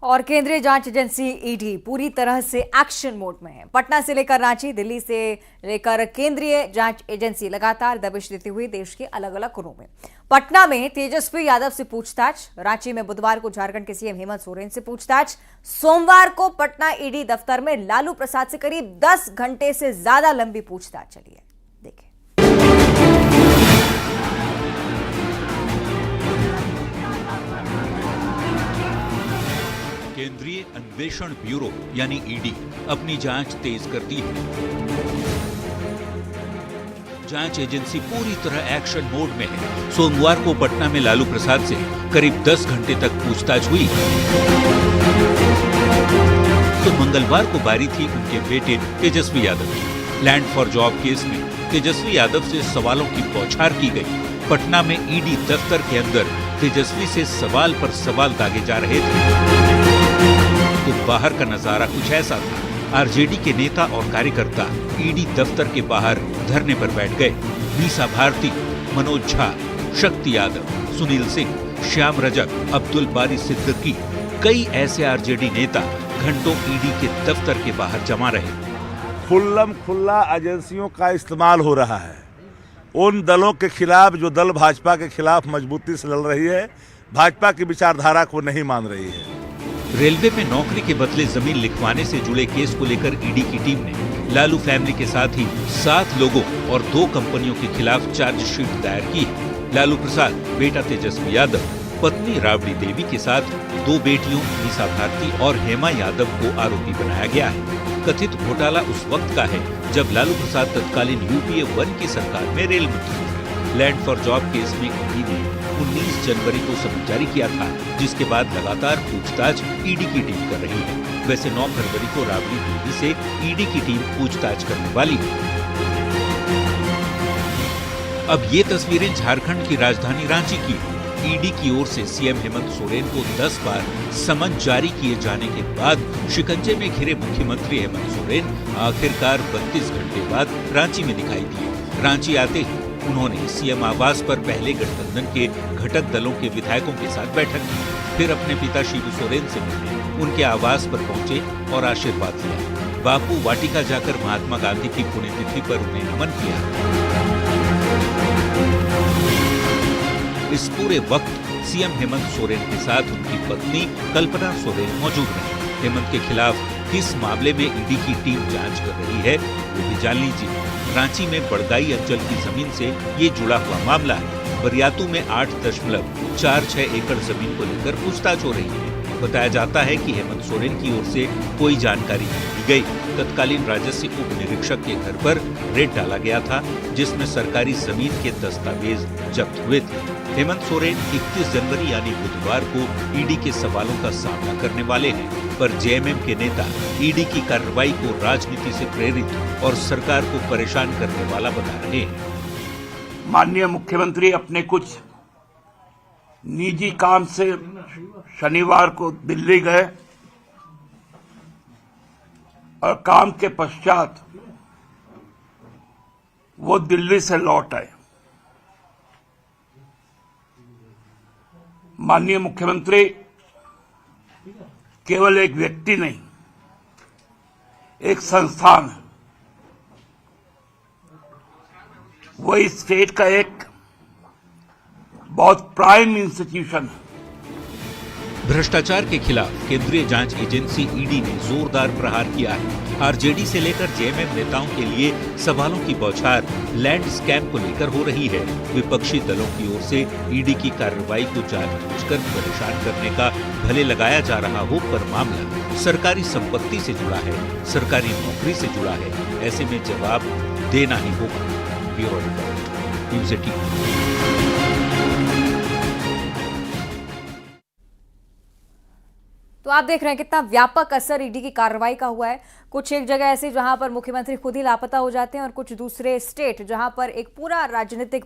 और केंद्रीय जांच एजेंसी ईडी पूरी तरह से एक्शन मोड में है। पटना से लेकर रांची, दिल्ली से लेकर केंद्रीय जांच एजेंसी लगातार दबिश देती हुई देश के अलग अलग कोनों में। पटना में तेजस्वी यादव से पूछताछ, रांची में बुधवार को झारखंड के सीएम हेमंत सोरेन से पूछताछ, सोमवार को पटना ईडी दफ्तर में लालू प्रसाद से करीब 10 घंटे से ज्यादा लंबी पूछताछ चली है। देखिए। केंद्रीय अन्वेषण ब्यूरो यानी ईडी अपनी जांच तेज करती है। जांच एजेंसी पूरी तरह एक्शन मोड में है। सोमवार को पटना में लालू प्रसाद से करीब 10 घंटे तक पूछताछ हुई। तो मंगलवार को बारी थी उनके बेटे तेजस्वी यादव की। लैंड फॉर जॉब केस में तेजस्वी यादव से सवालों की बौछार की गई। पटना में ईडी दफ्तर के अंदर तेजस्वी से सवाल पर सवाल दागे जा रहे थे। तो बाहर का नजारा कुछ ऐसा था। आरजेडी के नेता और कार्यकर्ता ईडी दफ्तर के बाहर धरने पर बैठ गए। मीसा भारती, मनोज झा, शक्ति यादव, सुनील सिंह, श्याम रजक, अब्दुल बारी सिद्दीकी, कई ऐसे आरजेडी नेता घंटों ईडी के दफ्तर के बाहर जमा रहे। खुल्लम खुल्ला एजेंसियों का इस्तेमाल हो रहा है उन दलों के खिलाफ जो दल भाजपा के खिलाफ मजबूती से लड़ रही है, भाजपा की विचारधारा को नहीं मान रही है। रेलवे में नौकरी के बदले जमीन लिखवाने से जुड़े केस को लेकर ईडी की टीम ने लालू फैमिली के साथ ही 7 लोगों और 2 कंपनियों के खिलाफ चार्जशीट दायर की है। लालू प्रसाद, बेटा तेजस्वी यादव, पत्नी राबड़ी देवी के साथ 2 बेटियों मीसा भारती और हेमा यादव को आरोपी बनाया गया है। कथित घोटाला उस वक्त का है जब लालू प्रसाद तत्कालीन यूपीए 1 की सरकार में रेल मंत्री थे। लैंड फॉर जॉब केस में ईडी ने 19 जनवरी को समन जारी किया था, जिसके बाद लगातार पूछताछ ईडी की टीम कर रही है। वैसे 9 फरवरी को राबड़ी देवी से ईडी की टीम पूछताछ करने वाली है। अब ये तस्वीरें झारखंड की राजधानी रांची की। ईडी की ओर से सीएम हेमंत सोरेन को 10 बार समन जारी किए जाने के बाद शिकंजे में घिरे मुख्यमंत्री हेमंत सोरेन आखिरकार 32 घंटे बाद रांची में दिखाई दिए। रांची आते ही उन्होंने सीएम आवास पर पहले गठबंधन के घटक दलों के विधायकों के साथ बैठक की। फिर अपने पिता शिबू सोरेन से मिलने उनके आवास पर पहुंचे और आशीर्वाद लिया। बापू वाटिका जाकर महात्मा गांधी की पुण्यतिथि पर उन्हें नमन किया। इस पूरे वक्त सीएम हेमंत सोरेन के साथ उनकी पत्नी कल्पना सोरेन मौजूद रही। हेमंत के खिलाफ किस मामले में ईडी की टीम जांच कर रही है वो भी जान लीजिए। रांची में बड़गाई अंचल की जमीन से ये जुड़ा हुआ मामला है। बरियातू में 8.46 एकड़ जमीन को लेकर पूछताछ हो रही है। बताया जाता है कि हेमंत सोरेन की ओर से कोई जानकारी नहीं दी गई। तत्कालीन राजस्व उप निरीक्षक के घर पर रेड डाला गया था, जिसमें सरकारी जमीन के दस्तावेज जब्त हुए थे। हेमंत सोरेन 31 जनवरी यानी बुधवार को ईडी के सवालों का सामना करने वाले हैं, पर जेएमएम के नेता ईडी की कार्रवाई को राजनीति से प्रेरित और सरकार को परेशान करने वाला बता रहे हैं। माननीय मुख्यमंत्री अपने कुछ निजी काम से शनिवार को दिल्ली गए और काम के पश्चात वो दिल्ली से लौट आए। माननीय मुख्यमंत्री केवल एक व्यक्ति नहीं, एक संस्थान है। वो इस स्टेट का एक बहुत प्राइम इंस्टीट्यूशन है। भ्रष्टाचार के खिलाफ केंद्रीय जांच एजेंसी ईडी ने जोरदार प्रहार किया है। आरजेडी से लेकर जेएमएम नेताओं के लिए सवालों की बौछार लैंड स्कैम को लेकर हो रही है। विपक्षी दलों की ओर से ईडी की कार्रवाई को जानबूझकर परेशान करने का भले लगाया जा रहा हो, पर मामला सरकारी संपत्ति से जुड़ा है, सरकारी नौकरी से जुड़ा है। ऐसे में जवाब देना ही होगा। Bureau report, news 18। तो आप देख रहे हैं कितना व्यापक असर ईडी की कार्रवाई का हुआ है। कुछ एक जगह ऐसी जहां पर मुख्यमंत्री खुद ही लापता हो जाते हैं और कुछ दूसरे स्टेट जहां पर एक पूरा राजनीतिक